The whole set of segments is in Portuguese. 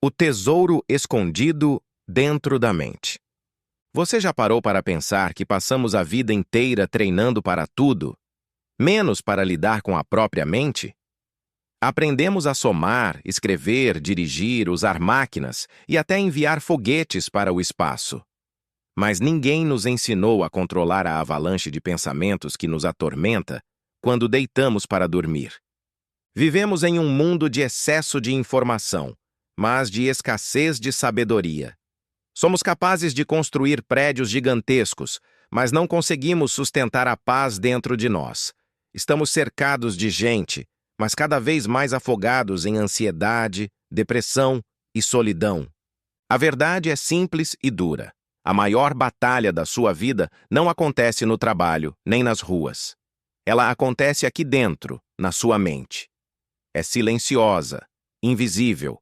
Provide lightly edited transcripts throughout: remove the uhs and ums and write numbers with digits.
O tesouro escondido dentro da mente. Você já parou para pensar que passamos a vida inteira treinando para tudo, menos para lidar com a própria mente? Aprendemos a somar, escrever, dirigir, usar máquinas e até enviar foguetes para o espaço. Mas ninguém nos ensinou a controlar a avalanche de pensamentos que nos atormenta quando deitamos para dormir. Vivemos em um mundo de excesso de informação, mas de escassez de sabedoria. Somos capazes de construir prédios gigantescos, mas não conseguimos sustentar a paz dentro de nós. Estamos cercados de gente, mas cada vez mais afogados em ansiedade, depressão e solidão. A verdade é simples e dura. A maior batalha da sua vida não acontece no trabalho, nem nas ruas. Ela acontece aqui dentro, na sua mente. É silenciosa, invisível,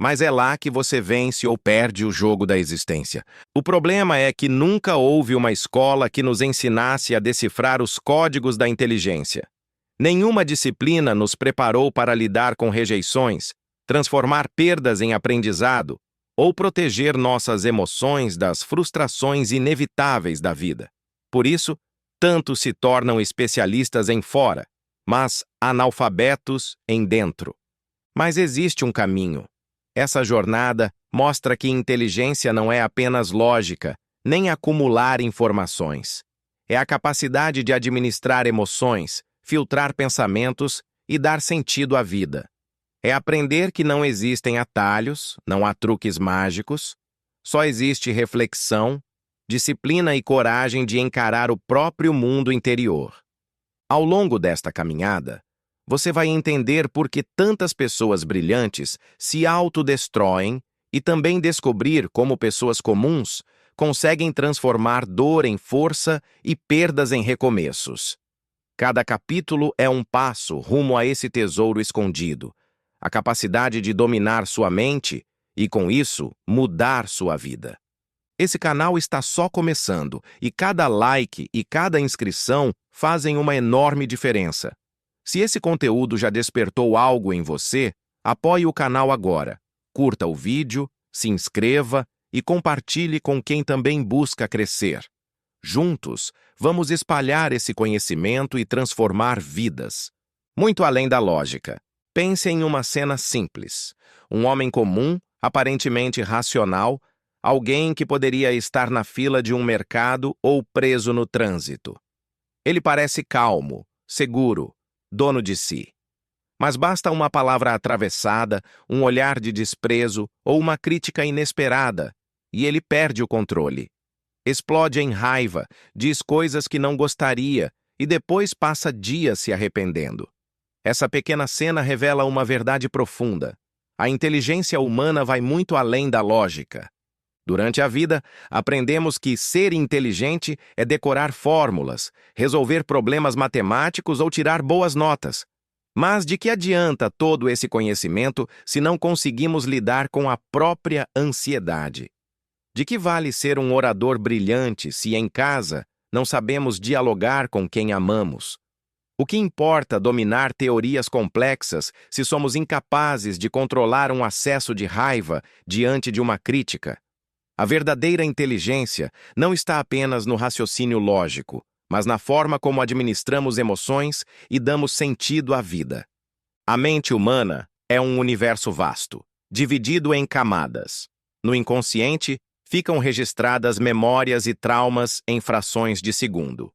mas é lá que você vence ou perde o jogo da existência. O problema é que nunca houve uma escola que nos ensinasse a decifrar os códigos da inteligência. Nenhuma disciplina nos preparou para lidar com rejeições, transformar perdas em aprendizado ou proteger nossas emoções das frustrações inevitáveis da vida. Por isso, tantos se tornam especialistas em fora, mas analfabetos em dentro. Mas existe um caminho. Essa jornada mostra que inteligência não é apenas lógica, nem acumular informações. É a capacidade de administrar emoções, filtrar pensamentos e dar sentido à vida. É aprender que não existem atalhos, não há truques mágicos, só existe reflexão, disciplina e coragem de encarar o próprio mundo interior. Ao longo desta caminhada, você vai entender por que tantas pessoas brilhantes se autodestroem e também descobrir como pessoas comuns conseguem transformar dor em força e perdas em recomeços. Cada capítulo é um passo rumo a esse tesouro escondido, a capacidade de dominar sua mente e, com isso, mudar sua vida. Esse canal está só começando e cada like e cada inscrição fazem uma enorme diferença. Se esse conteúdo já despertou algo em você, apoie o canal agora, curta o vídeo, se inscreva e compartilhe com quem também busca crescer. Juntos, vamos espalhar esse conhecimento e transformar vidas. Muito além da lógica. Pense em uma cena simples. Um homem comum, aparentemente racional, alguém que poderia estar na fila de um mercado ou preso no trânsito. Ele parece calmo, seguro, dono de si. Mas basta uma palavra atravessada, um olhar de desprezo ou uma crítica inesperada, e ele perde o controle. Explode em raiva, diz coisas que não gostaria e depois passa dias se arrependendo. Essa pequena cena revela uma verdade profunda. A inteligência humana vai muito além da lógica. Durante a vida, aprendemos que ser inteligente é decorar fórmulas, resolver problemas matemáticos ou tirar boas notas. Mas de que adianta todo esse conhecimento se não conseguimos lidar com a própria ansiedade? De que vale ser um orador brilhante se em casa não sabemos dialogar com quem amamos? O que importa dominar teorias complexas se somos incapazes de controlar um acesso de raiva diante de uma crítica? A verdadeira inteligência não está apenas no raciocínio lógico, mas na forma como administramos emoções e damos sentido à vida. A mente humana é um universo vasto, dividido em camadas. No inconsciente, ficam registradas memórias e traumas em frações de segundo.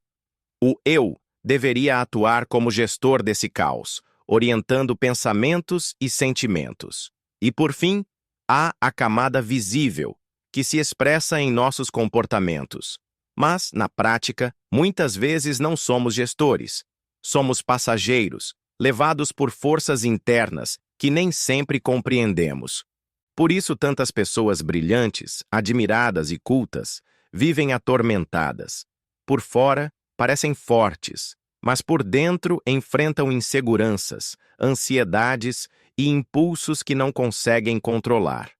O eu deveria atuar como gestor desse caos, orientando pensamentos e sentimentos. E, por fim, há a camada visível, que se expressa em nossos comportamentos. Mas, na prática, muitas vezes não somos gestores. Somos passageiros, levados por forças internas que nem sempre compreendemos. Por isso, tantas pessoas brilhantes, admiradas e cultas vivem atormentadas. Por fora, parecem fortes, mas por dentro enfrentam inseguranças, ansiedades e impulsos que não conseguem controlar.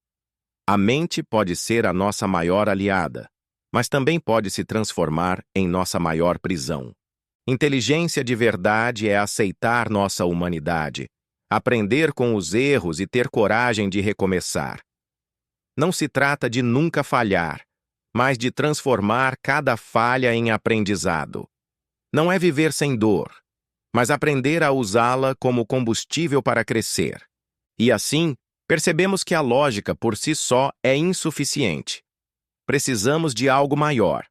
A mente pode ser a nossa maior aliada, mas também pode se transformar em nossa maior prisão. Inteligência de verdade é aceitar nossa humanidade, aprender com os erros e ter coragem de recomeçar. Não se trata de nunca falhar, mas de transformar cada falha em aprendizado. Não é viver sem dor, mas aprender a usá-la como combustível para crescer. E assim, percebemos que a lógica por si só é insuficiente. Precisamos de algo maior.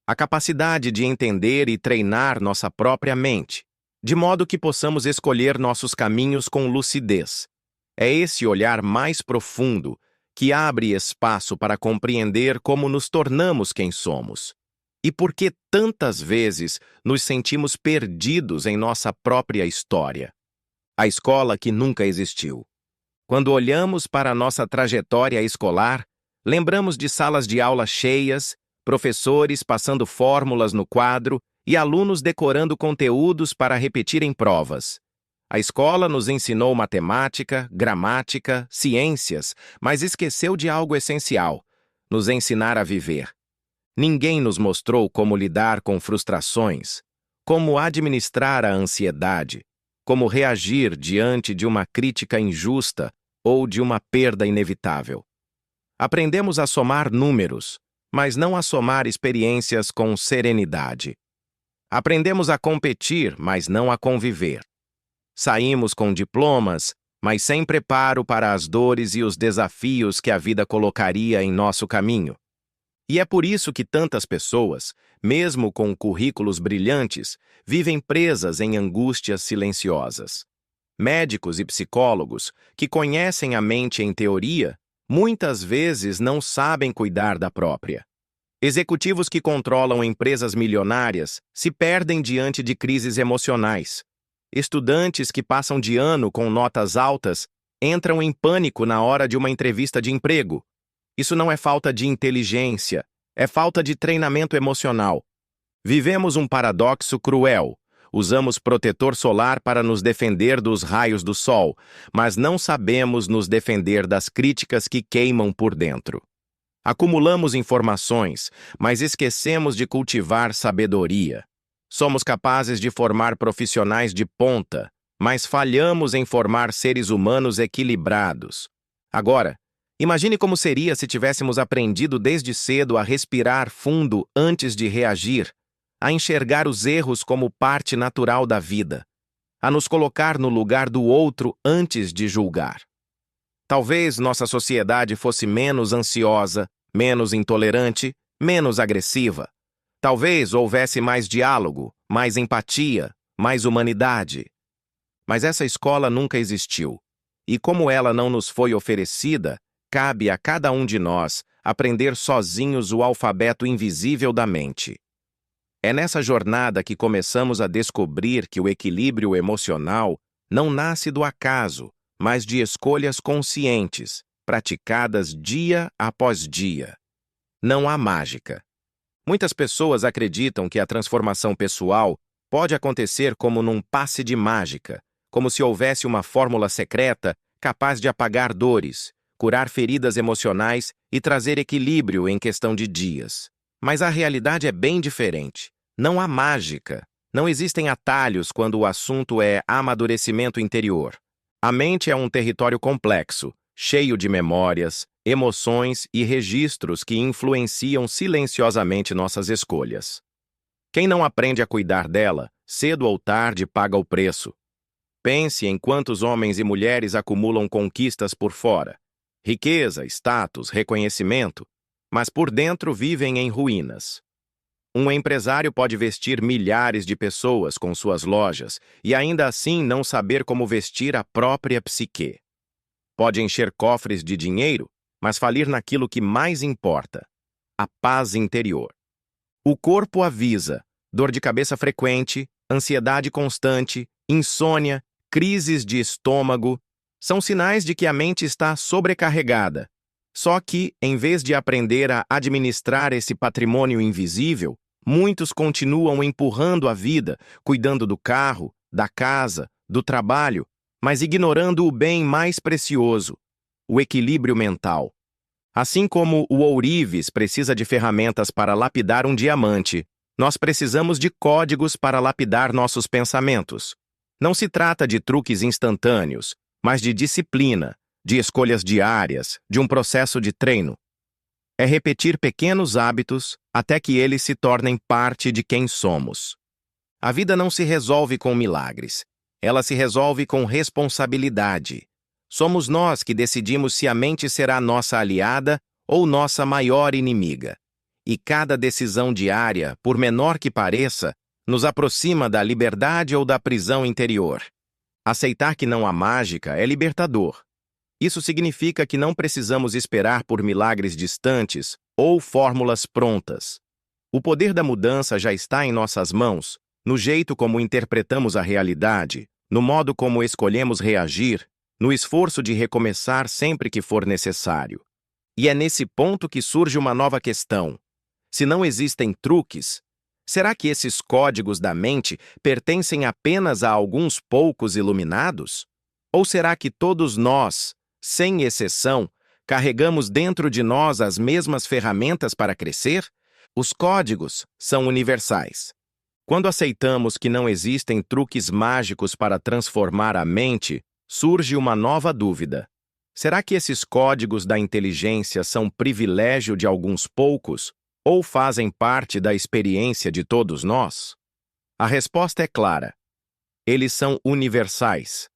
A capacidade de entender e treinar nossa própria mente, de modo que possamos escolher nossos caminhos com lucidez. É esse olhar mais profundo que abre espaço para compreender como nos tornamos quem somos. E por que tantas vezes nos sentimos perdidos em nossa própria história. A escola que nunca existiu. Quando olhamos para nossa trajetória escolar, lembramos de salas de aula cheias, professores passando fórmulas no quadro e alunos decorando conteúdos para repetir em provas. A escola nos ensinou matemática, gramática, ciências, mas esqueceu de algo essencial: nos ensinar a viver. Ninguém nos mostrou como lidar com frustrações, como administrar a ansiedade, como reagir diante de uma crítica injusta ou de uma perda inevitável. Aprendemos a somar números, mas não a somar experiências com serenidade. Aprendemos a competir, mas não a conviver. Saímos com diplomas, mas sem preparo para as dores e os desafios que a vida colocaria em nosso caminho. E é por isso que tantas pessoas, mesmo com currículos brilhantes, vivem presas em angústias silenciosas. Médicos e psicólogos, que conhecem a mente em teoria, muitas vezes não sabem cuidar da própria. Executivos que controlam empresas milionárias se perdem diante de crises emocionais. Estudantes que passam de ano com notas altas entram em pânico na hora de uma entrevista de emprego. Isso não é falta de inteligência, é falta de treinamento emocional. Vivemos um paradoxo cruel. Usamos protetor solar para nos defender dos raios do sol, mas não sabemos nos defender das críticas que queimam por dentro. Acumulamos informações, mas esquecemos de cultivar sabedoria. Somos capazes de formar profissionais de ponta, mas falhamos em formar seres humanos equilibrados. Agora, imagine como seria se tivéssemos aprendido desde cedo a respirar fundo antes de reagir, a enxergar os erros como parte natural da vida, a nos colocar no lugar do outro antes de julgar. Talvez nossa sociedade fosse menos ansiosa, menos intolerante, menos agressiva. Talvez houvesse mais diálogo, mais empatia, mais humanidade. Mas essa escola nunca existiu, e como ela não nos foi oferecida, cabe a cada um de nós aprender sozinhos o alfabeto invisível da mente. É nessa jornada que começamos a descobrir que o equilíbrio emocional não nasce do acaso, mas de escolhas conscientes, praticadas dia após dia. Não há mágica. Muitas pessoas acreditam que a transformação pessoal pode acontecer como num passe de mágica, como se houvesse uma fórmula secreta capaz de apagar dores, curar feridas emocionais e trazer equilíbrio em questão de dias. Mas a realidade é bem diferente. Não há mágica. Não existem atalhos quando o assunto é amadurecimento interior. A mente é um território complexo, cheio de memórias, emoções e registros que influenciam silenciosamente nossas escolhas. Quem não aprende a cuidar dela, cedo ou tarde paga o preço. Pense em quantos homens e mulheres acumulam conquistas por fora. Riqueza, status, reconhecimento, mas por dentro vivem em ruínas. Um empresário pode vestir milhares de pessoas com suas lojas e ainda assim não saber como vestir a própria psique. Pode encher cofres de dinheiro, mas falir naquilo que mais importa: a paz interior. O corpo avisa: dor de cabeça frequente, ansiedade constante, insônia, crises de estômago, são sinais de que a mente está sobrecarregada. Só que, em vez de aprender a administrar esse patrimônio invisível, muitos continuam empurrando a vida, cuidando do carro, da casa, do trabalho, mas ignorando o bem mais precioso: o equilíbrio mental. Assim como o ourives precisa de ferramentas para lapidar um diamante, nós precisamos de códigos para lapidar nossos pensamentos. Não se trata de truques instantâneos, mas de disciplina, de escolhas diárias, de um processo de treino. É repetir pequenos hábitos até que eles se tornem parte de quem somos. A vida não se resolve com milagres. Ela se resolve com responsabilidade. Somos nós que decidimos se a mente será nossa aliada ou nossa maior inimiga. E cada decisão diária, por menor que pareça, nos aproxima da liberdade ou da prisão interior. Aceitar que não há mágica é libertador. Isso significa que não precisamos esperar por milagres distantes ou fórmulas prontas. O poder da mudança já está em nossas mãos, no jeito como interpretamos a realidade, no modo como escolhemos reagir, no esforço de recomeçar sempre que for necessário. E é nesse ponto que surge uma nova questão. Se não existem truques, será que esses códigos da mente pertencem apenas a alguns poucos iluminados? Ou será que todos nós, sem exceção, carregamos dentro de nós as mesmas ferramentas para crescer? Os códigos são universais. Quando aceitamos que não existem truques mágicos para transformar a mente, surge uma nova dúvida. Será que esses códigos da inteligência são privilégio de alguns poucos ou fazem parte da experiência de todos nós? A resposta é clara. Eles são universais.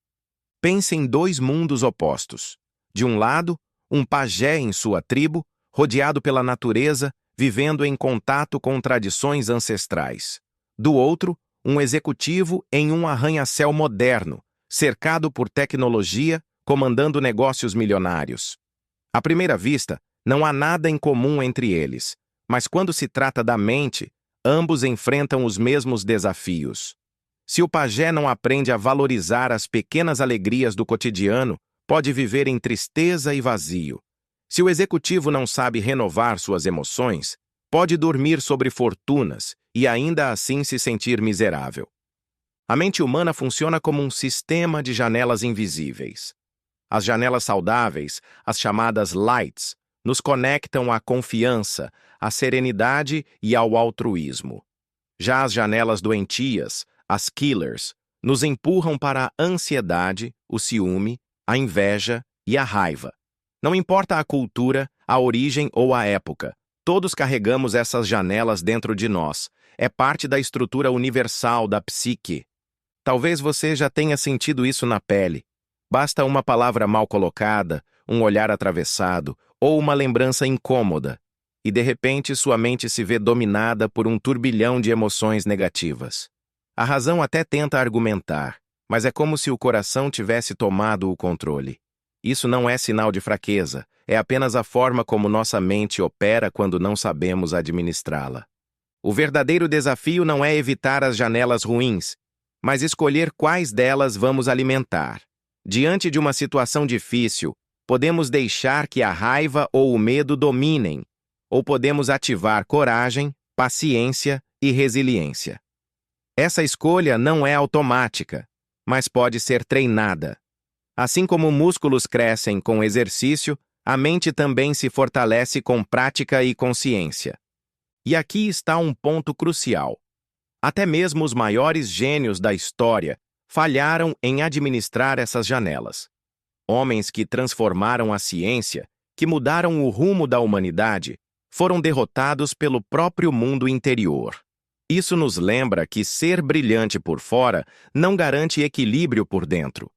Pense em dois mundos opostos. De um lado, um pajé em sua tribo, rodeado pela natureza, vivendo em contato com tradições ancestrais. Do outro, um executivo em um arranha-céu moderno, cercado por tecnologia, comandando negócios milionários. À primeira vista, não há nada em comum entre eles, mas quando se trata da mente, ambos enfrentam os mesmos desafios. Se o pajé não aprende a valorizar as pequenas alegrias do cotidiano, pode viver em tristeza e vazio. Se o executivo não sabe renovar suas emoções, pode dormir sobre fortunas e ainda assim se sentir miserável. A mente humana funciona como um sistema de janelas invisíveis. As janelas saudáveis, as chamadas lights, nos conectam à confiança, à serenidade e ao altruísmo. Já as janelas doentias, as killers, nos empurram para a ansiedade, o ciúme, a inveja e a raiva. Não importa a cultura, a origem ou a época, todos carregamos essas janelas dentro de nós. É parte da estrutura universal da psique. Talvez você já tenha sentido isso na pele. Basta uma palavra mal colocada, um olhar atravessado ou uma lembrança incômoda, e de repente sua mente se vê dominada por um turbilhão de emoções negativas. A razão até tenta argumentar, mas é como se o coração tivesse tomado o controle. Isso não é sinal de fraqueza, é apenas a forma como nossa mente opera quando não sabemos administrá-la. O verdadeiro desafio não é evitar as janelas ruins, mas escolher quais delas vamos alimentar. Diante de uma situação difícil, podemos deixar que a raiva ou o medo dominem, ou podemos ativar coragem, paciência e resiliência. Essa escolha não é automática, mas pode ser treinada. Assim como músculos crescem com exercício, a mente também se fortalece com prática e consciência. E aqui está um ponto crucial. Até mesmo os maiores gênios da história falharam em administrar essas janelas. Homens que transformaram a ciência, que mudaram o rumo da humanidade, foram derrotados pelo próprio mundo interior. Isso nos lembra que ser brilhante por fora não garante equilíbrio por dentro.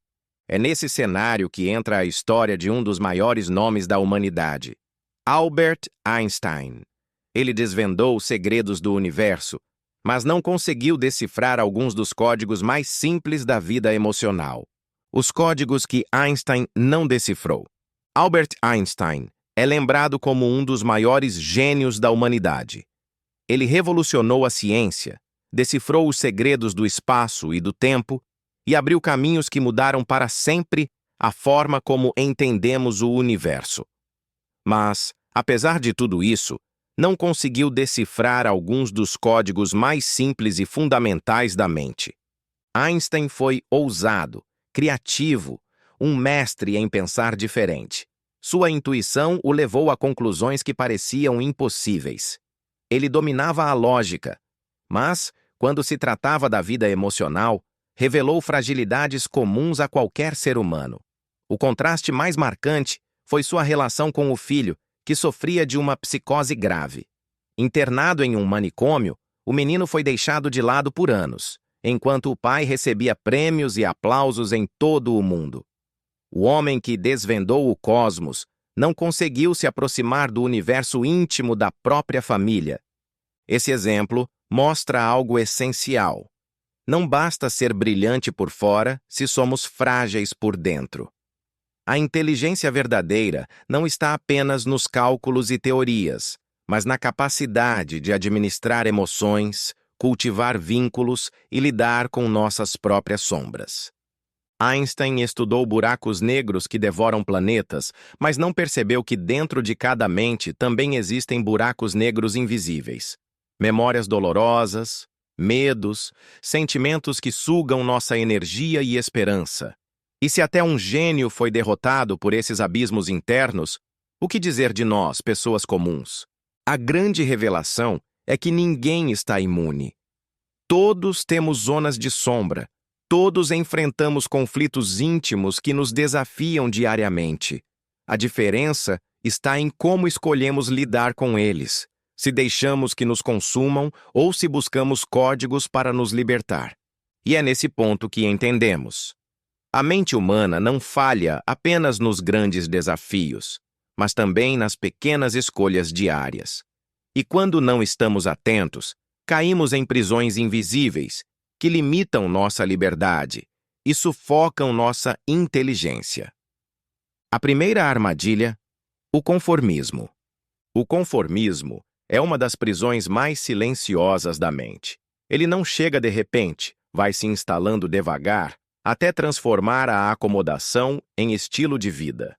É nesse cenário que entra a história de um dos maiores nomes da humanidade, Albert Einstein. Ele desvendou os segredos do universo, mas não conseguiu decifrar alguns dos códigos mais simples da vida emocional. Os códigos que Einstein não decifrou. Albert Einstein é lembrado como um dos maiores gênios da humanidade. Ele revolucionou a ciência, decifrou os segredos do espaço e do tempo e abriu caminhos que mudaram para sempre a forma como entendemos o universo. Mas, apesar de tudo isso, não conseguiu decifrar alguns dos códigos mais simples e fundamentais da mente. Einstein foi ousado, criativo, um mestre em pensar diferente. Sua intuição o levou a conclusões que pareciam impossíveis. Ele dominava a lógica, mas, quando se tratava da vida emocional, revelou fragilidades comuns a qualquer ser humano. O contraste mais marcante foi sua relação com o filho, que sofria de uma psicose grave. Internado em um manicômio, o menino foi deixado de lado por anos, enquanto o pai recebia prêmios e aplausos em todo o mundo. O homem que desvendou o cosmos não conseguiu se aproximar do universo íntimo da própria família. Esse exemplo mostra algo essencial. Não basta ser brilhante por fora se somos frágeis por dentro. A inteligência verdadeira não está apenas nos cálculos e teorias, mas na capacidade de administrar emoções, cultivar vínculos e lidar com nossas próprias sombras. Einstein estudou buracos negros que devoram planetas, mas não percebeu que dentro de cada mente também existem buracos negros invisíveis. Memórias dolorosas, medos, sentimentos que sugam nossa energia e esperança. E se até um gênio foi derrotado por esses abismos internos, o que dizer de nós, pessoas comuns? A grande revelação é que ninguém está imune. Todos temos zonas de sombra. Todos enfrentamos conflitos íntimos que nos desafiam diariamente. A diferença está em como escolhemos lidar com eles, se deixamos que nos consumam ou se buscamos códigos para nos libertar. E é nesse ponto que entendemos. A mente humana não falha apenas nos grandes desafios, mas também nas pequenas escolhas diárias. E quando não estamos atentos, caímos em prisões invisíveis, que limitam nossa liberdade e sufocam nossa inteligência. A primeira armadilha, o conformismo. O conformismo é uma das prisões mais silenciosas da mente. Ele não chega de repente, vai se instalando devagar, até transformar a acomodação em estilo de vida.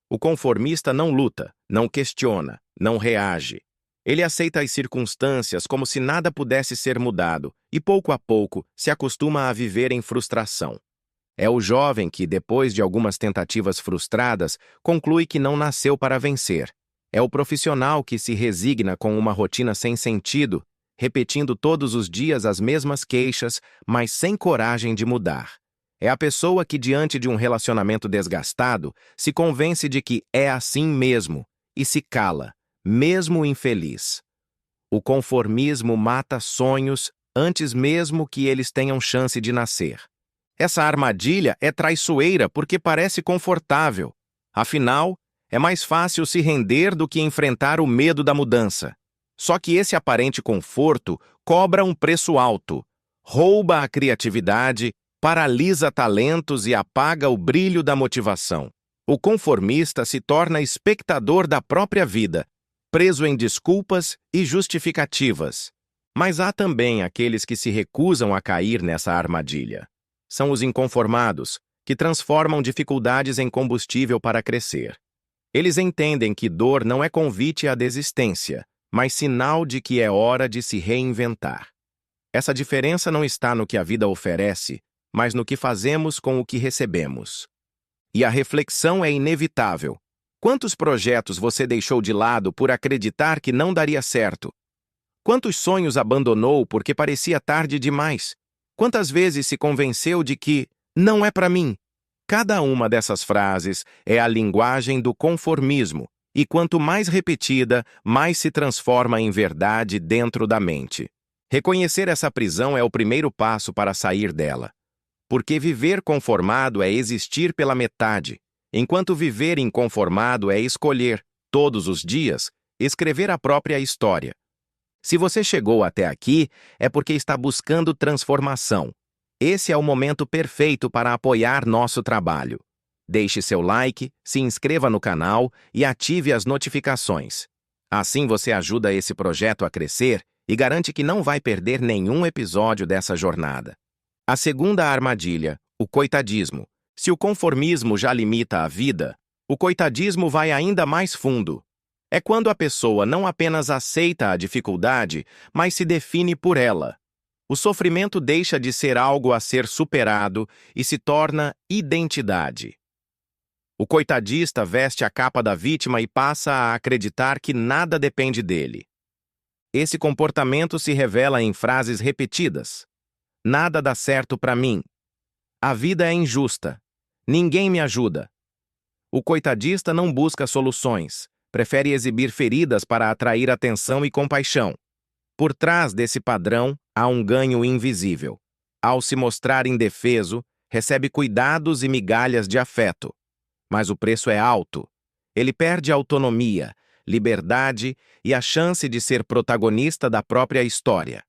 O conformista não luta, não questiona, não reage. Ele aceita as circunstâncias como se nada pudesse ser mudado e, pouco a pouco, se acostuma a viver em frustração. É o jovem que, depois de algumas tentativas frustradas, conclui que não nasceu para vencer. É o profissional que se resigna com uma rotina sem sentido, repetindo todos os dias as mesmas queixas, mas sem coragem de mudar. É a pessoa que, diante de um relacionamento desgastado, se convence de que é assim mesmo e se cala, mesmo infeliz. O conformismo mata sonhos antes mesmo que eles tenham chance de nascer. Essa armadilha é traiçoeira porque parece confortável. Afinal, é mais fácil se render do que enfrentar o medo da mudança. Só que esse aparente conforto cobra um preço alto, rouba a criatividade, paralisa talentos e apaga o brilho da motivação. O conformista se torna espectador da própria vida, preso em desculpas e justificativas. Mas há também aqueles que se recusam a cair nessa armadilha. São os inconformados, que transformam dificuldades em combustível para crescer. Eles entendem que dor não é convite à desistência, mas sinal de que é hora de se reinventar. Essa diferença não está no que a vida oferece, mas no que fazemos com o que recebemos. E a reflexão é inevitável. Quantos projetos você deixou de lado por acreditar que não daria certo? Quantos sonhos abandonou porque parecia tarde demais? Quantas vezes se convenceu de que não é para mim? Cada uma dessas frases é a linguagem do conformismo, e quanto mais repetida, mais se transforma em verdade dentro da mente. Reconhecer essa prisão é o primeiro passo para sair dela. Porque viver conformado é existir pela metade, enquanto viver inconformado é escolher, todos os dias, escrever a própria história. Se você chegou até aqui, é porque está buscando transformação. Esse é o momento perfeito para apoiar nosso trabalho. Deixe seu like, se inscreva no canal e ative as notificações. Assim você ajuda esse projeto a crescer e garante que não vai perder nenhum episódio dessa jornada. A segunda armadilha, o coitadismo. Se o conformismo já limita a vida, o coitadismo vai ainda mais fundo. É quando a pessoa não apenas aceita a dificuldade, mas se define por ela. O sofrimento deixa de ser algo a ser superado e se torna identidade. O coitadista veste a capa da vítima e passa a acreditar que nada depende dele. Esse comportamento se revela em frases repetidas. Nada dá certo para mim. A vida é injusta. Ninguém me ajuda. O coitadista não busca soluções, prefere exibir feridas para atrair atenção e compaixão. Por trás desse padrão, há um ganho invisível. Ao se mostrar indefeso, recebe cuidados e migalhas de afeto. Mas o preço é alto. Ele perde autonomia, liberdade e a chance de ser protagonista da própria história.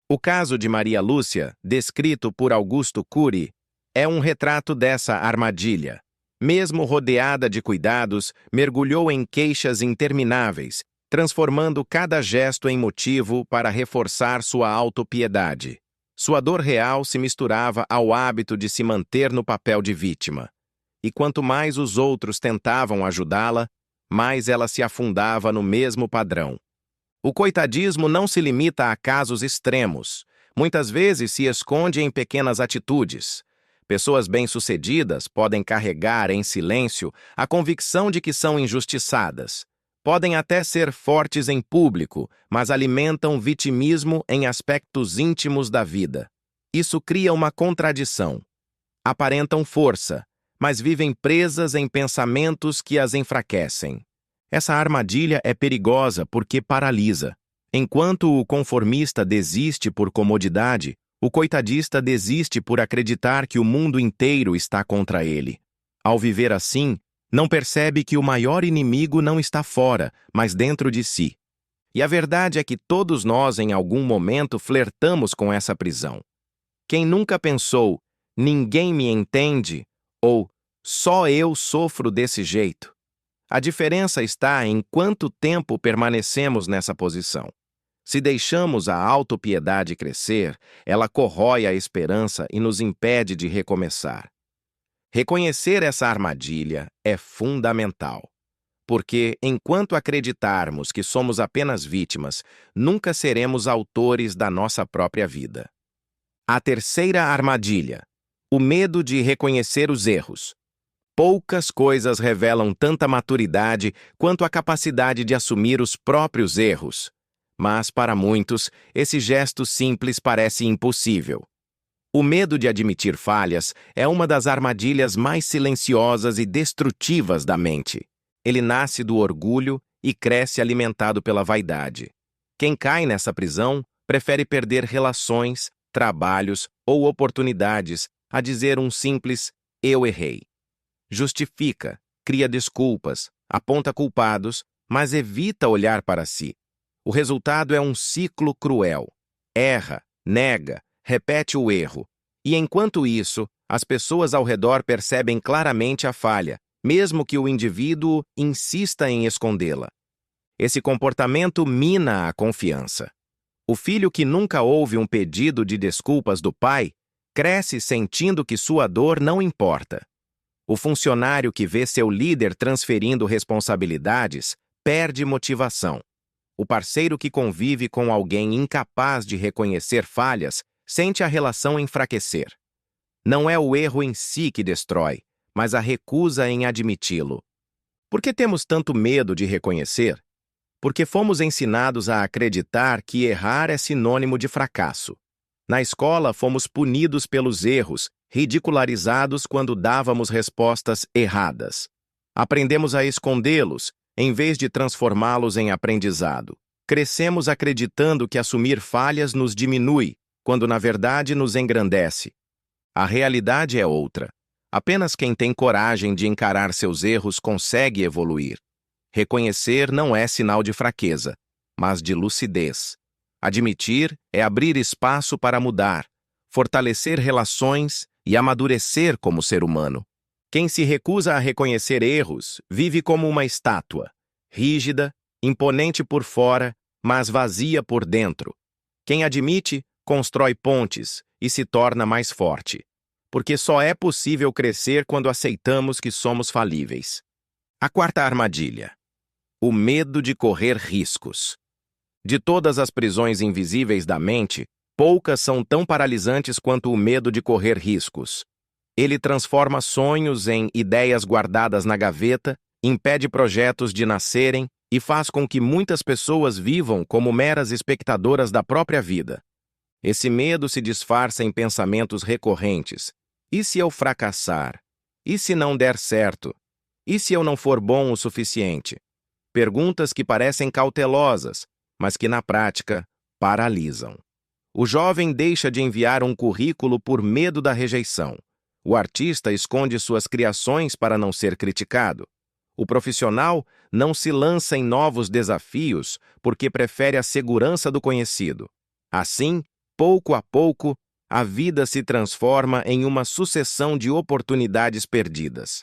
O caso de Maria Lúcia, descrito por Augusto Cury, é um retrato dessa armadilha. Mesmo rodeada de cuidados, mergulhou em queixas intermináveis, transformando cada gesto em motivo para reforçar sua autopiedade. Sua dor real se misturava ao hábito de se manter no papel de vítima. E quanto mais os outros tentavam ajudá-la, mais ela se afundava no mesmo padrão. O coitadismo não se limita a casos extremos. Muitas vezes se esconde em pequenas atitudes. Pessoas bem-sucedidas podem carregar em silêncio a convicção de que são injustiçadas. Podem até ser fortes em público, mas alimentam vitimismo em aspectos íntimos da vida. Isso cria uma contradição. Aparentam força, mas vivem presas em pensamentos que as enfraquecem. Essa armadilha é perigosa porque paralisa. Enquanto o conformista desiste por comodidade, o coitadista desiste por acreditar que o mundo inteiro está contra ele. Ao viver assim, não percebe que o maior inimigo não está fora, mas dentro de si. E a verdade é que todos nós, em algum momento, flertamos com essa prisão. Quem nunca pensou, ninguém me entende, ou só eu sofro desse jeito? A diferença está em quanto tempo permanecemos nessa posição. Se deixamos a autopiedade crescer, ela corrói a esperança e nos impede de recomeçar. Reconhecer essa armadilha é fundamental, porque, enquanto acreditarmos que somos apenas vítimas, nunca seremos autores da nossa própria vida. A terceira armadilha: o medo de reconhecer os erros. Poucas coisas revelam tanta maturidade quanto a capacidade de assumir os próprios erros. Mas, para muitos, esse gesto simples parece impossível. O medo de admitir falhas é uma das armadilhas mais silenciosas e destrutivas da mente. Ele nasce do orgulho e cresce alimentado pela vaidade. Quem cai nessa prisão prefere perder relações, trabalhos ou oportunidades a dizer um simples "eu errei". Justifica, cria desculpas, aponta culpados, mas evita olhar para si. O resultado é um ciclo cruel. Erra, nega, repete o erro. E enquanto isso, as pessoas ao redor percebem claramente a falha, mesmo que o indivíduo insista em escondê-la. Esse comportamento mina a confiança. O filho que nunca ouve um pedido de desculpas do pai cresce sentindo que sua dor não importa. O funcionário que vê seu líder transferindo responsabilidades perde motivação. O parceiro que convive com alguém incapaz de reconhecer falhas sente a relação enfraquecer. Não é o erro em si que destrói, mas a recusa em admiti-lo. Por que temos tanto medo de reconhecer? Porque fomos ensinados a acreditar que errar é sinônimo de fracasso. Na escola, fomos punidos pelos erros, ridicularizados quando dávamos respostas erradas. Aprendemos a escondê-los, em vez de transformá-los em aprendizado. Crescemos acreditando que assumir falhas nos diminui, quando na verdade nos engrandece. A realidade é outra. Apenas quem tem coragem de encarar seus erros consegue evoluir. Reconhecer não é sinal de fraqueza, mas de lucidez. Admitir é abrir espaço para mudar, fortalecer relações e amadurecer como ser humano. Quem se recusa a reconhecer erros vive como uma estátua, rígida, imponente por fora, mas vazia por dentro. Quem admite, constrói pontes e se torna mais forte. Porque só é possível crescer quando aceitamos que somos falíveis. A quarta armadilha: o medo de correr riscos. De todas as prisões invisíveis da mente, poucas são tão paralisantes quanto o medo de correr riscos. Ele transforma sonhos em ideias guardadas na gaveta, impede projetos de nascerem e faz com que muitas pessoas vivam como meras espectadoras da própria vida. Esse medo se disfarça em pensamentos recorrentes. E se eu fracassar? E se não der certo? E se eu não for bom o suficiente? Perguntas que parecem cautelosas, mas que na prática paralisam. O jovem deixa de enviar um currículo por medo da rejeição. O artista esconde suas criações para não ser criticado. O profissional não se lança em novos desafios porque prefere a segurança do conhecido. Assim, pouco a pouco, a vida se transforma em uma sucessão de oportunidades perdidas.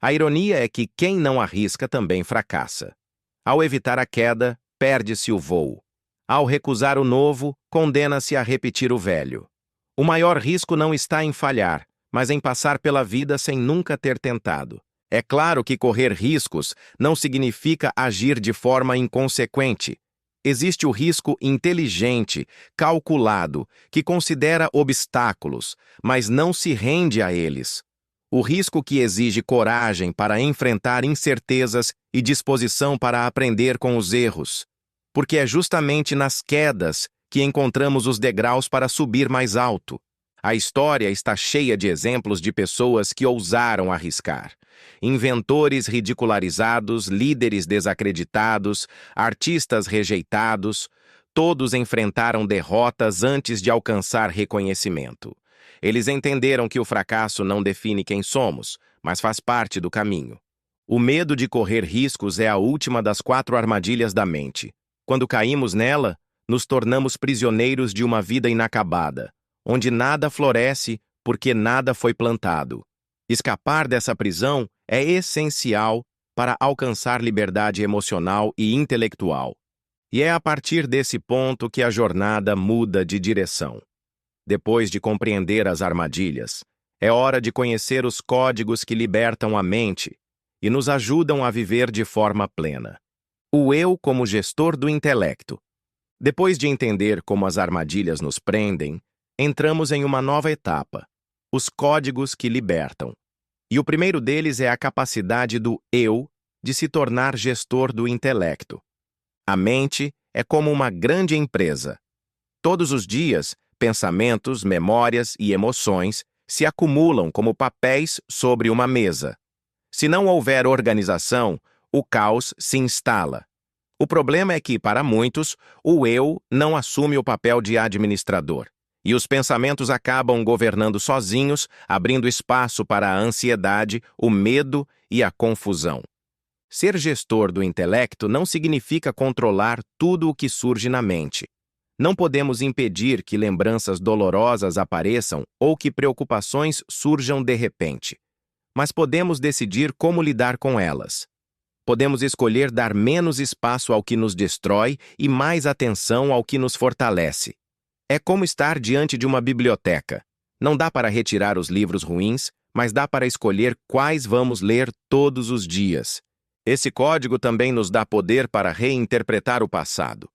A ironia é que quem não arrisca também fracassa. Ao evitar a queda, perde-se o voo. Ao recusar o novo, condena-se a repetir o velho. O maior risco não está em falhar, mas em passar pela vida sem nunca ter tentado. É claro que correr riscos não significa agir de forma inconsequente. Existe o risco inteligente, calculado, que considera obstáculos, mas não se rende a eles. O risco que exige coragem para enfrentar incertezas e disposição para aprender com os erros. Porque é justamente nas quedas que encontramos os degraus para subir mais alto. A história está cheia de exemplos de pessoas que ousaram arriscar. Inventores ridicularizados, líderes desacreditados, artistas rejeitados, todos enfrentaram derrotas antes de alcançar reconhecimento. Eles entenderam que o fracasso não define quem somos, mas faz parte do caminho. O medo de correr riscos é a última das 4 armadilhas da mente. Quando caímos nela, nos tornamos prisioneiros de uma vida inacabada, onde nada floresce porque nada foi plantado. Escapar dessa prisão é essencial para alcançar liberdade emocional e intelectual. E é a partir desse ponto que a jornada muda de direção. Depois de compreender as armadilhas, é hora de conhecer os códigos que libertam a mente e nos ajudam a viver de forma plena. O eu como gestor do intelecto. Depois de entender como as armadilhas nos prendem, entramos em uma nova etapa, os códigos que libertam. E o primeiro deles é a capacidade do eu de se tornar gestor do intelecto. A mente é como uma grande empresa. Todos os dias, pensamentos, memórias e emoções se acumulam como papéis sobre uma mesa. Se não houver organização, o caos se instala. O problema é que, para muitos, o eu não assume o papel de administrador, e os pensamentos acabam governando sozinhos, abrindo espaço para a ansiedade, o medo e a confusão. Ser gestor do intelecto não significa controlar tudo o que surge na mente. Não podemos impedir que lembranças dolorosas apareçam ou que preocupações surjam de repente. Mas podemos decidir como lidar com elas. Podemos escolher dar menos espaço ao que nos destrói e mais atenção ao que nos fortalece. É como estar diante de uma biblioteca. Não dá para retirar os livros ruins, mas dá para escolher quais vamos ler todos os dias. Esse código também nos dá poder para reinterpretar o passado.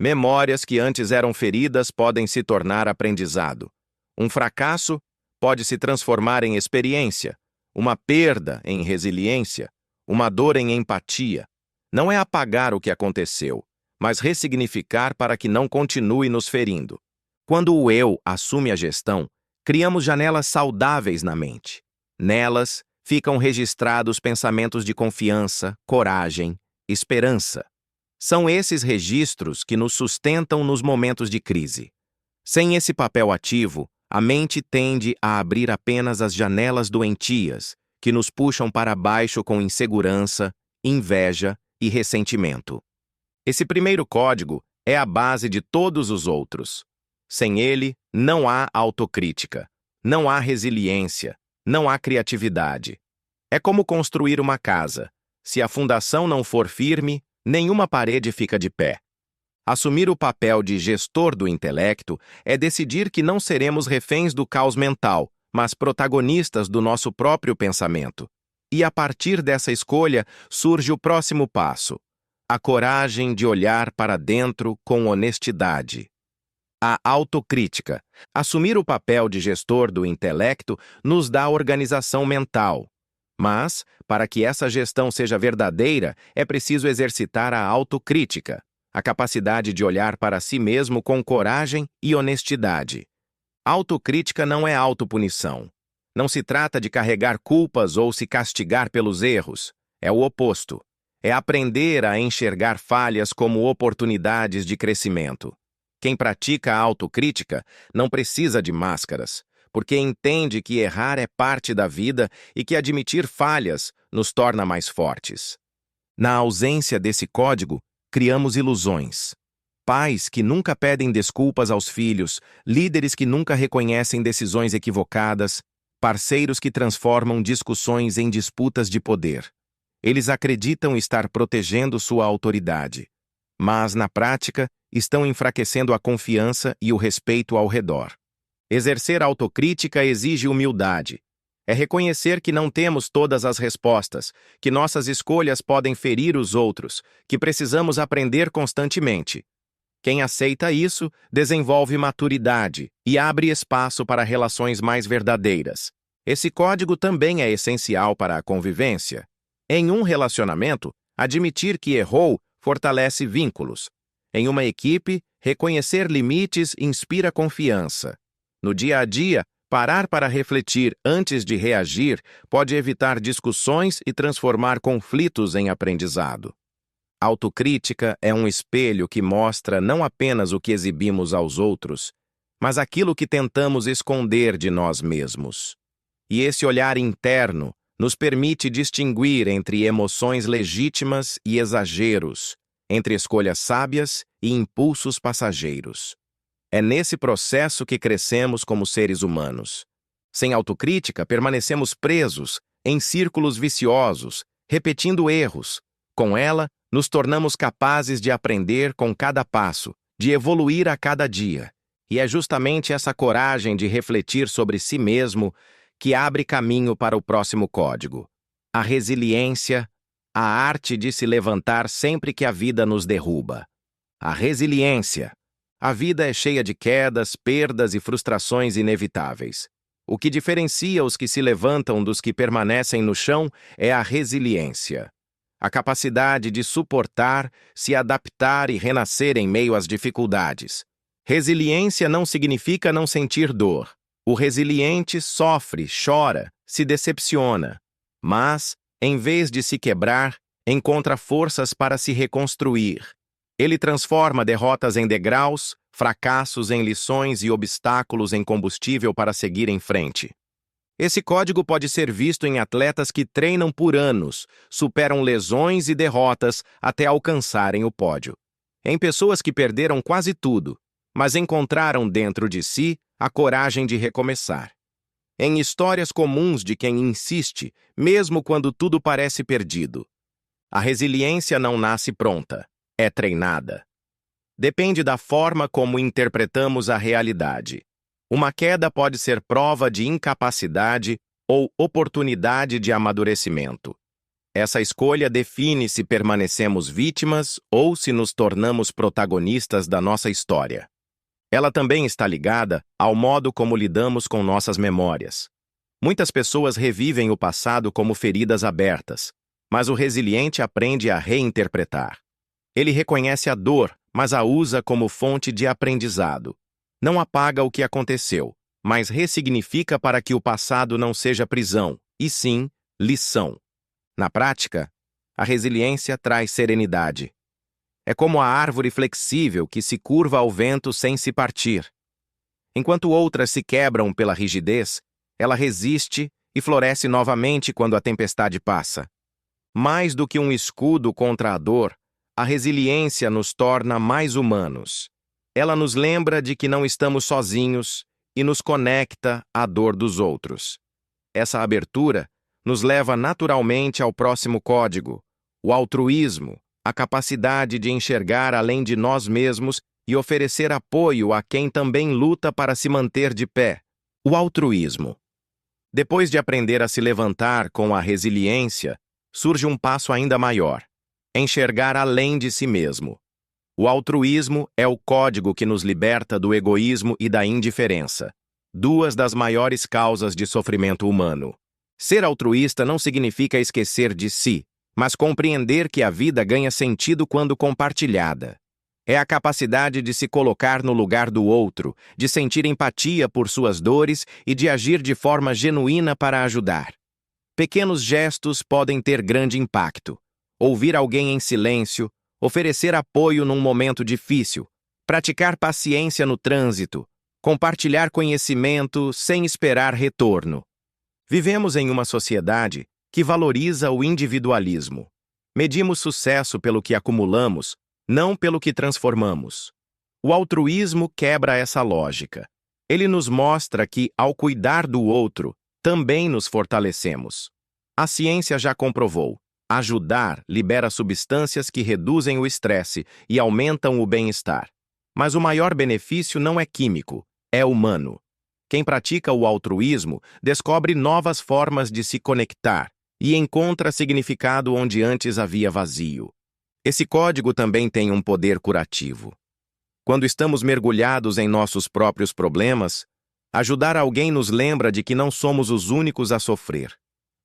Memórias que antes eram feridas podem se tornar aprendizado. Um fracasso pode se transformar em experiência, uma perda em resiliência, uma dor em empatia. Não é apagar o que aconteceu, mas ressignificar para que não continue nos ferindo. Quando o eu assume a gestão, criamos janelas saudáveis na mente. Nelas ficam registrados pensamentos de confiança, coragem, esperança. São esses registros que nos sustentam nos momentos de crise. Sem esse papel ativo, a mente tende a abrir apenas as janelas doentias, que nos puxam para baixo com insegurança, inveja e ressentimento. Esse primeiro código é a base de todos os outros. Sem ele, não há autocrítica, não há resiliência, não há criatividade. É como construir uma casa. Se a fundação não for firme, nenhuma parede fica de pé. Assumir o papel de gestor do intelecto é decidir que não seremos reféns do caos mental, mas protagonistas do nosso próprio pensamento. E a partir dessa escolha surge o próximo passo: a coragem de olhar para dentro com honestidade. A autocrítica. Assumir o papel de gestor do intelecto nos dá organização mental. Mas, para que essa gestão seja verdadeira, é preciso exercitar a autocrítica, a capacidade de olhar para si mesmo com coragem e honestidade. Autocrítica não é autopunição. Não se trata de carregar culpas ou se castigar pelos erros. É o oposto. É aprender a enxergar falhas como oportunidades de crescimento. Quem pratica a autocrítica não precisa de máscaras, porque entende que errar é parte da vida e que admitir falhas nos torna mais fortes. Na ausência desse código, criamos ilusões. Pais que nunca pedem desculpas aos filhos, líderes que nunca reconhecem decisões equivocadas, parceiros que transformam discussões em disputas de poder. Eles acreditam estar protegendo sua autoridade, mas, na prática, estão enfraquecendo a confiança e o respeito ao redor. Exercer autocrítica exige humildade. É reconhecer que não temos todas as respostas, que nossas escolhas podem ferir os outros, que precisamos aprender constantemente. Quem aceita isso, desenvolve maturidade e abre espaço para relações mais verdadeiras. Esse código também é essencial para a convivência. Em um relacionamento, admitir que errou fortalece vínculos. Em uma equipe, reconhecer limites inspira confiança. No dia a dia, parar para refletir antes de reagir pode evitar discussões e transformar conflitos em aprendizado. Autocrítica é um espelho que mostra não apenas o que exibimos aos outros, mas aquilo que tentamos esconder de nós mesmos. E esse olhar interno nos permite distinguir entre emoções legítimas e exageros, entre escolhas sábias e impulsos passageiros. É nesse processo que crescemos como seres humanos. Sem autocrítica, permanecemos presos em círculos viciosos, repetindo erros. Com ela, nos tornamos capazes de aprender com cada passo, de evoluir a cada dia. E é justamente essa coragem de refletir sobre si mesmo que abre caminho para o próximo código. A resiliência, a arte de se levantar sempre que a vida nos derruba. A resiliência. A vida é cheia de quedas, perdas e frustrações inevitáveis. O que diferencia os que se levantam dos que permanecem no chão é a resiliência. A capacidade de suportar, se adaptar e renascer em meio às dificuldades. Resiliência não significa não sentir dor. O resiliente sofre, chora, se decepciona. Mas, em vez de se quebrar, encontra forças para se reconstruir. Ele transforma derrotas em degraus, fracassos em lições e obstáculos em combustível para seguir em frente. Esse código pode ser visto em atletas que treinam por anos, superam lesões e derrotas até alcançarem o pódio. Em pessoas que perderam quase tudo, mas encontraram dentro de si a coragem de recomeçar. Em histórias comuns de quem insiste, mesmo quando tudo parece perdido. A resiliência não nasce pronta, é treinada. Depende da forma como interpretamos a realidade. Uma queda pode ser prova de incapacidade ou oportunidade de amadurecimento. Essa escolha define se permanecemos vítimas ou se nos tornamos protagonistas da nossa história. Ela também está ligada ao modo como lidamos com nossas memórias. Muitas pessoas revivem o passado como feridas abertas, mas o resiliente aprende a reinterpretar. Ele reconhece a dor, mas a usa como fonte de aprendizado. Não apaga o que aconteceu, mas ressignifica para que o passado não seja prisão, e sim lição. Na prática, a resiliência traz serenidade. É como a árvore flexível que se curva ao vento sem se partir. Enquanto outras se quebram pela rigidez, ela resiste e floresce novamente quando a tempestade passa. Mais do que um escudo contra a dor, a resiliência nos torna mais humanos. Ela nos lembra de que não estamos sozinhos e nos conecta à dor dos outros. Essa abertura nos leva naturalmente ao próximo código, o altruísmo, a capacidade de enxergar além de nós mesmos e oferecer apoio a quem também luta para se manter de pé. O altruísmo. Depois de aprender a se levantar com a resiliência, surge um passo ainda maior: enxergar além de si mesmo. O altruísmo é o código que nos liberta do egoísmo e da indiferença, duas das maiores causas de sofrimento humano. Ser altruísta não significa esquecer de si, mas compreender que a vida ganha sentido quando compartilhada. É a capacidade de se colocar no lugar do outro, de sentir empatia por suas dores e de agir de forma genuína para ajudar. Pequenos gestos podem ter grande impacto. Ouvir alguém em silêncio, oferecer apoio num momento difícil, praticar paciência no trânsito, compartilhar conhecimento sem esperar retorno. Vivemos em uma sociedade que valoriza o individualismo. Medimos sucesso pelo que acumulamos, não pelo que transformamos. O altruísmo quebra essa lógica. Ele nos mostra que, ao cuidar do outro, também nos fortalecemos. A ciência já comprovou. Ajudar libera substâncias que reduzem o estresse e aumentam o bem-estar. Mas o maior benefício não é químico, é humano. Quem pratica o altruísmo descobre novas formas de se conectar e encontra significado onde antes havia vazio. Esse código também tem um poder curativo. Quando estamos mergulhados em nossos próprios problemas, ajudar alguém nos lembra de que não somos os únicos a sofrer.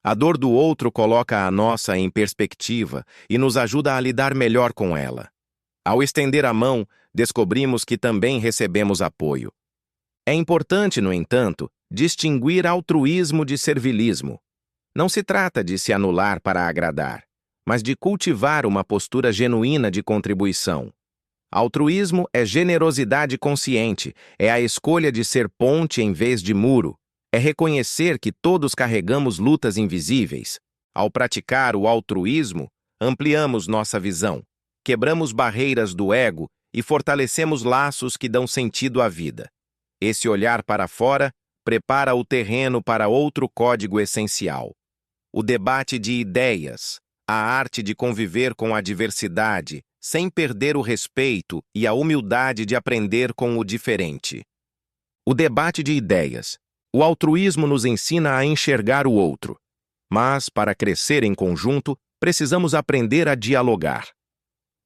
A dor do outro coloca a nossa em perspectiva e nos ajuda a lidar melhor com ela. Ao estender a mão, descobrimos que também recebemos apoio. É importante, no entanto, distinguir altruísmo de servilismo. Não se trata de se anular para agradar, mas de cultivar uma postura genuína de contribuição. Altruísmo é generosidade consciente, é a escolha de ser ponte em vez de muro, é reconhecer que todos carregamos lutas invisíveis. Ao praticar o altruísmo, ampliamos nossa visão, quebramos barreiras do ego e fortalecemos laços que dão sentido à vida. Esse olhar para fora prepara o terreno para outro código essencial: o debate de ideias, a arte de conviver com a diversidade, sem perder o respeito e a humildade de aprender com o diferente. O debate de ideias. O altruísmo nos ensina a enxergar o outro. Mas, para crescer em conjunto, precisamos aprender a dialogar.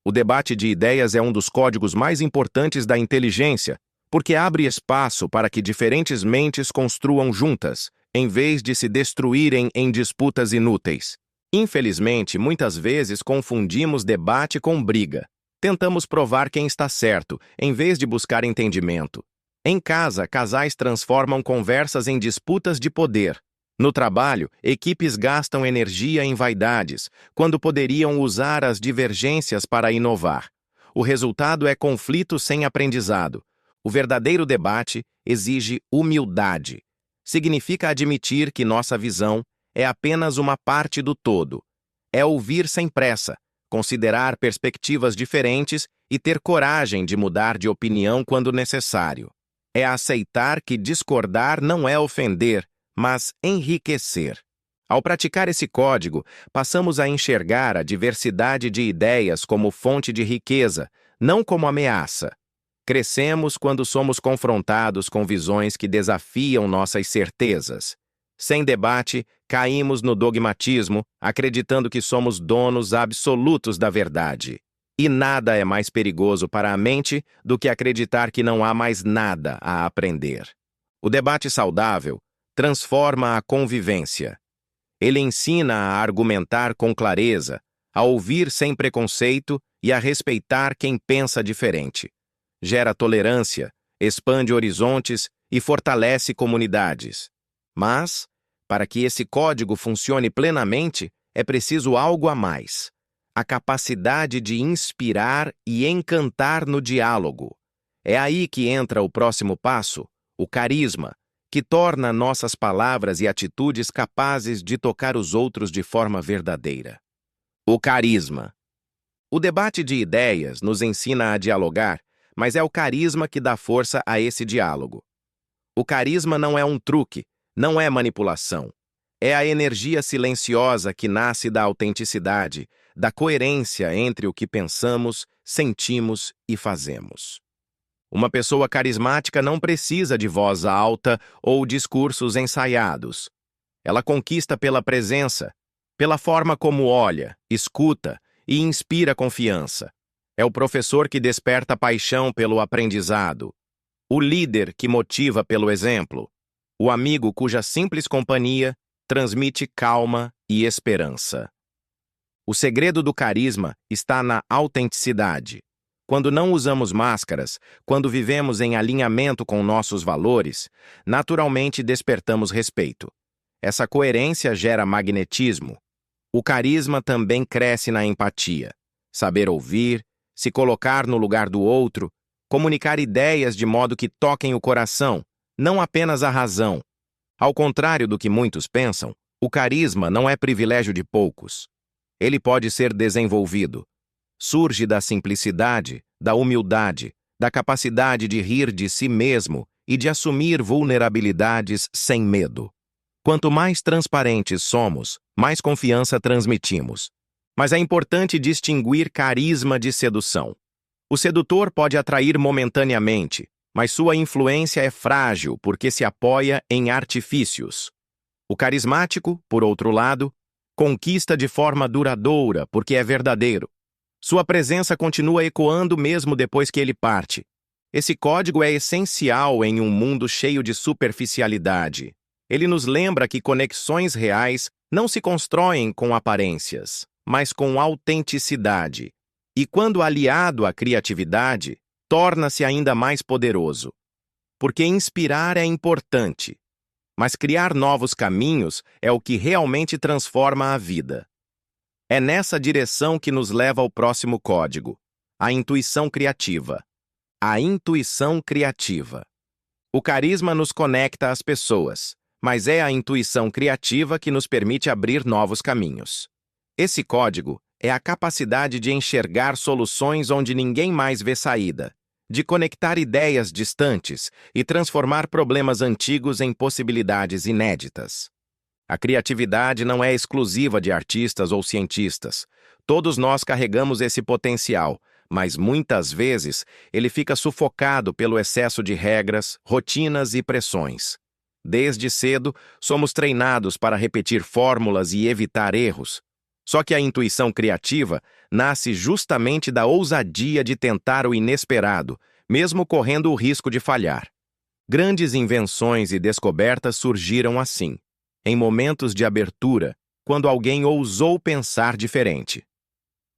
O debate de ideias é um dos códigos mais importantes da inteligência, porque abre espaço para que diferentes mentes construam juntas, em vez de se destruírem em disputas inúteis. Infelizmente, muitas vezes confundimos debate com briga. Tentamos provar quem está certo, em vez de buscar entendimento. Em casa, casais transformam conversas em disputas de poder. No trabalho, equipes gastam energia em vaidades, quando poderiam usar as divergências para inovar. O resultado é conflito sem aprendizado. O verdadeiro debate exige humildade. Significa admitir que nossa visão é apenas uma parte do todo. É ouvir sem pressa, considerar perspectivas diferentes e ter coragem de mudar de opinião quando necessário. É aceitar que discordar não é ofender, mas enriquecer. Ao praticar esse código, passamos a enxergar a diversidade de ideias como fonte de riqueza, não como ameaça. Crescemos quando somos confrontados com visões que desafiam nossas certezas. Sem debate, caímos no dogmatismo, acreditando que somos donos absolutos da verdade. E nada é mais perigoso para a mente do que acreditar que não há mais nada a aprender. O debate saudável transforma a convivência. Ele ensina a argumentar com clareza, a ouvir sem preconceito e a respeitar quem pensa diferente. Gera tolerância, expande horizontes e fortalece comunidades. Mas, para que esse código funcione plenamente, é preciso algo a mais: a capacidade de inspirar e encantar no diálogo. É aí que entra o próximo passo, o carisma, que torna nossas palavras e atitudes capazes de tocar os outros de forma verdadeira. O carisma. O debate de ideias nos ensina a dialogar, mas é o carisma que dá força a esse diálogo. O carisma não é um truque, não é manipulação. É a energia silenciosa que nasce da autenticidade, da coerência entre o que pensamos, sentimos e fazemos. Uma pessoa carismática não precisa de voz alta ou discursos ensaiados. Ela conquista pela presença, pela forma como olha, escuta e inspira confiança. É o professor que desperta paixão pelo aprendizado, o líder que motiva pelo exemplo, o amigo cuja simples companhia transmite calma e esperança. O segredo do carisma está na autenticidade. Quando não usamos máscaras, quando vivemos em alinhamento com nossos valores, naturalmente despertamos respeito. Essa coerência gera magnetismo. O carisma também cresce na empatia. Saber ouvir, se colocar no lugar do outro, comunicar ideias de modo que toquem o coração, não apenas a razão. Ao contrário do que muitos pensam, o carisma não é privilégio de poucos. Ele pode ser desenvolvido. Surge da simplicidade, da humildade, da capacidade de rir de si mesmo e de assumir vulnerabilidades sem medo. Quanto mais transparentes somos, mais confiança transmitimos. Mas é importante distinguir carisma de sedução. O sedutor pode atrair momentaneamente, mas sua influência é frágil porque se apoia em artifícios. O carismático, por outro lado, conquista de forma duradoura porque é verdadeiro. Sua presença continua ecoando mesmo depois que ele parte. Esse código é essencial em um mundo cheio de superficialidade. Ele nos lembra que conexões reais não se constroem com aparências, mas com autenticidade. E quando aliado à criatividade, torna-se ainda mais poderoso. Porque inspirar é importante, mas criar novos caminhos é o que realmente transforma a vida. É nessa direção que nos leva ao próximo código, a intuição criativa. A intuição criativa. O carisma nos conecta às pessoas, mas é a intuição criativa que nos permite abrir novos caminhos. Esse código é a capacidade de enxergar soluções onde ninguém mais vê saída, de conectar ideias distantes e transformar problemas antigos em possibilidades inéditas. A criatividade não é exclusiva de artistas ou cientistas. Todos nós carregamos esse potencial, mas muitas vezes ele fica sufocado pelo excesso de regras, rotinas e pressões. Desde cedo, somos treinados para repetir fórmulas e evitar erros. Só que a intuição criativa nasce justamente da ousadia de tentar o inesperado, mesmo correndo o risco de falhar. Grandes invenções e descobertas surgiram assim, em momentos de abertura, quando alguém ousou pensar diferente.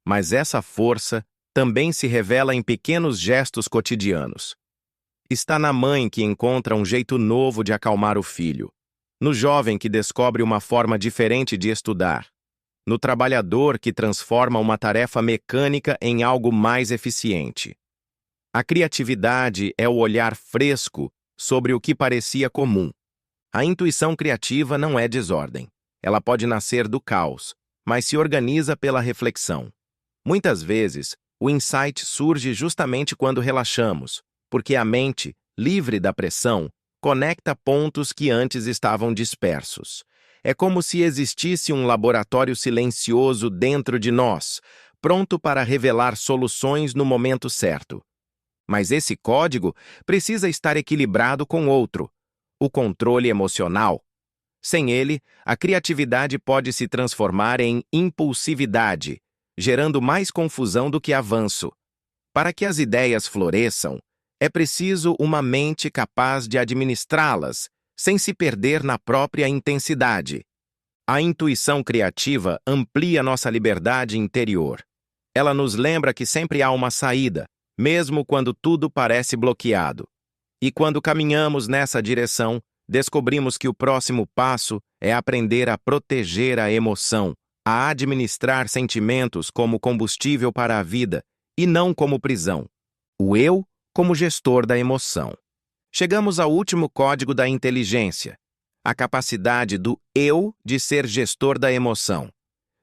Mas essa força também se revela em pequenos gestos cotidianos. Está na mãe que encontra um jeito novo de acalmar o filho, no jovem que descobre uma forma diferente de estudar, no trabalhador que transforma uma tarefa mecânica em algo mais eficiente. A criatividade é o olhar fresco sobre o que parecia comum. A intuição criativa não é desordem. Ela pode nascer do caos, mas se organiza pela reflexão. Muitas vezes, o insight surge justamente quando relaxamos, porque a mente, livre da pressão, conecta pontos que antes estavam dispersos. É como se existisse um laboratório silencioso dentro de nós, pronto para revelar soluções no momento certo. Mas esse código precisa estar equilibrado com outro, o controle emocional. Sem ele, a criatividade pode se transformar em impulsividade, gerando mais confusão do que avanço. Para que as ideias floresçam, é preciso uma mente capaz de administrá-las, sem se perder na própria intensidade. A intuição criativa amplia nossa liberdade interior. Ela nos lembra que sempre há uma saída, mesmo quando tudo parece bloqueado. E quando caminhamos nessa direção, descobrimos que o próximo passo é aprender a proteger a emoção, a administrar sentimentos como combustível para a vida e não como prisão. O eu como gestor da emoção. Chegamos ao último código da inteligência, a capacidade do eu de ser gestor da emoção.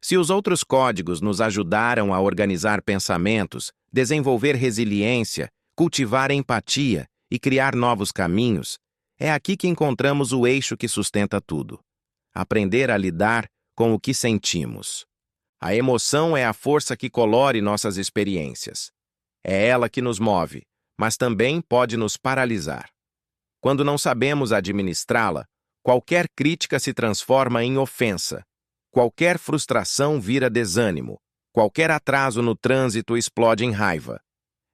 Se os outros códigos nos ajudaram a organizar pensamentos, desenvolver resiliência, cultivar empatia e criar novos caminhos, é aqui que encontramos o eixo que sustenta tudo. Aprender a lidar com o que sentimos. A emoção é a força que colore nossas experiências. É ela que nos move, mas também pode nos paralisar. Quando não sabemos administrá-la, qualquer crítica se transforma em ofensa, qualquer frustração vira desânimo, qualquer atraso no trânsito explode em raiva.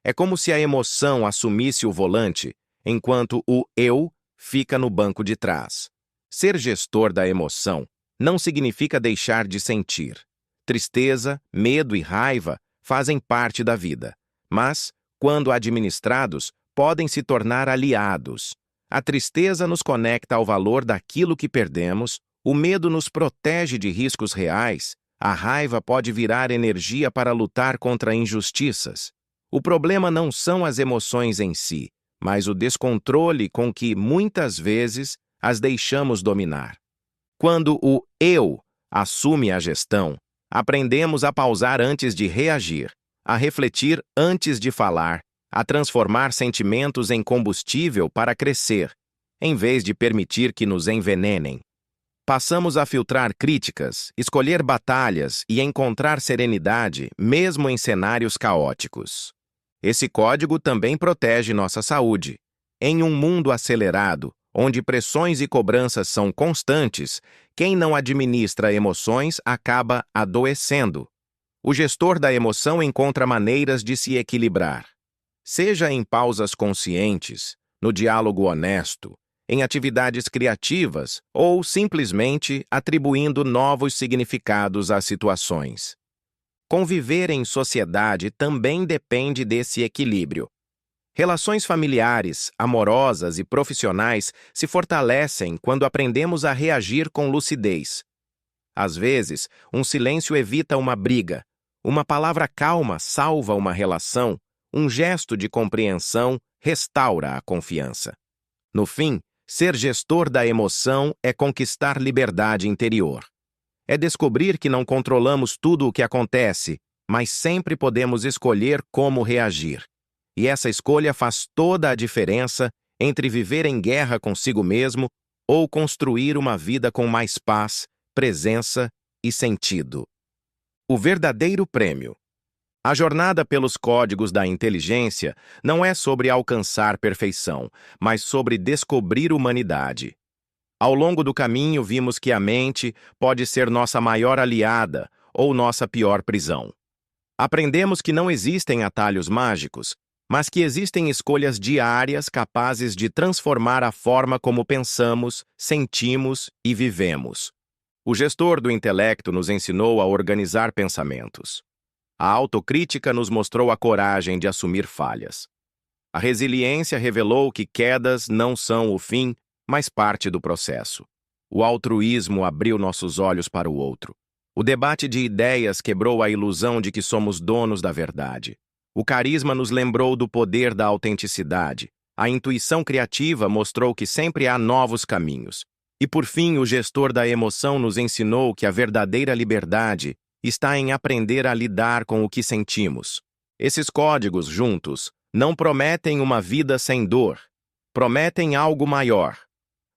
É como se a emoção assumisse o volante, enquanto o eu fica no banco de trás. Ser gestor da emoção não significa deixar de sentir. Tristeza, medo e raiva fazem parte da vida, mas, quando administrados, podem se tornar aliados. A tristeza nos conecta ao valor daquilo que perdemos, O medo nos protege de riscos reais, a raiva pode virar energia para lutar contra injustiças. O problema não são as emoções em si, mas o descontrole com que, muitas vezes, as deixamos dominar. Quando o eu assume a gestão, aprendemos a pausar antes de reagir, a refletir antes de falar, a transformar sentimentos em combustível para crescer, em vez de permitir que nos envenenem. Passamos a filtrar críticas, escolher batalhas e encontrar serenidade, mesmo em cenários caóticos. Esse código também protege nossa saúde. Em um mundo acelerado, onde pressões e cobranças são constantes, quem não administra emoções acaba adoecendo. O gestor da emoção encontra maneiras de se equilibrar. Seja em pausas conscientes, no diálogo honesto, em atividades criativas ou simplesmente atribuindo novos significados às situações. Conviver em sociedade também depende desse equilíbrio. Relações familiares, amorosas e profissionais se fortalecem quando aprendemos a reagir com lucidez. Às vezes, um silêncio evita uma briga, uma palavra calma salva uma relação, um gesto de compreensão restaura a confiança. No fim, ser gestor da emoção é conquistar liberdade interior. É descobrir que não controlamos tudo o que acontece, mas sempre podemos escolher como reagir. E essa escolha faz toda a diferença entre viver em guerra consigo mesmo ou construir uma vida com mais paz, presença e sentido. O verdadeiro prêmio. A jornada pelos códigos da inteligência não é sobre alcançar perfeição, mas sobre descobrir humanidade. Ao longo do caminho, vimos que a mente pode ser nossa maior aliada ou nossa pior prisão. Aprendemos que não existem atalhos mágicos, mas que existem escolhas diárias capazes de transformar a forma como pensamos, sentimos e vivemos. O gestor do intelecto nos ensinou a organizar pensamentos. A autocrítica nos mostrou a coragem de assumir falhas. A resiliência revelou que quedas não são o fim, mas parte do processo. O altruísmo abriu nossos olhos para o outro. O debate de ideias quebrou a ilusão de que somos donos da verdade. O carisma nos lembrou do poder da autenticidade. A intuição criativa mostrou que sempre há novos caminhos. E, por fim, o gestor da emoção nos ensinou que a verdadeira liberdade está em aprender a lidar com o que sentimos. Esses códigos juntos não prometem uma vida sem dor, prometem algo maior.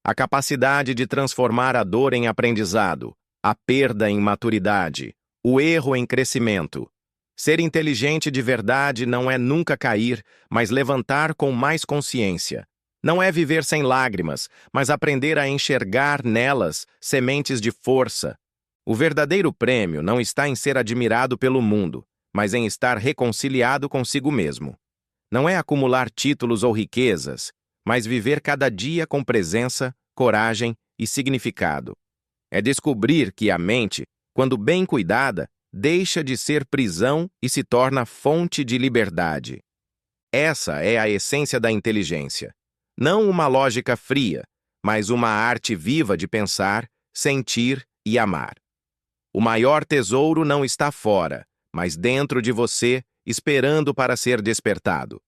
A capacidade de transformar a dor em aprendizado, a perda em maturidade, o erro em crescimento. Ser inteligente de verdade não é nunca cair, mas levantar com mais consciência. Não é viver sem lágrimas, mas aprender a enxergar nelas sementes de força. O verdadeiro prêmio não está em ser admirado pelo mundo, mas em estar reconciliado consigo mesmo. Não é acumular títulos ou riquezas, mas viver cada dia com presença, coragem e significado. É descobrir que a mente, quando bem cuidada, deixa de ser prisão e se torna fonte de liberdade. Essa é a essência da inteligência. Não uma lógica fria, mas uma arte viva de pensar, sentir e amar. O maior tesouro não está fora, mas dentro de você, esperando para ser despertado.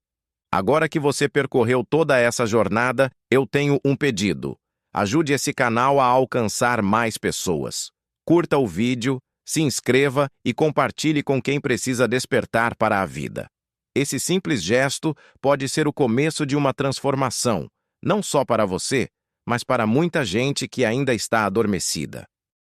Agora que você percorreu toda essa jornada, eu tenho um pedido. Ajude esse canal a alcançar mais pessoas. Curta o vídeo, se inscreva e compartilhe com quem precisa despertar para a vida. Esse simples gesto pode ser o começo de uma transformação, não só para você, mas para muita gente que ainda está adormecida.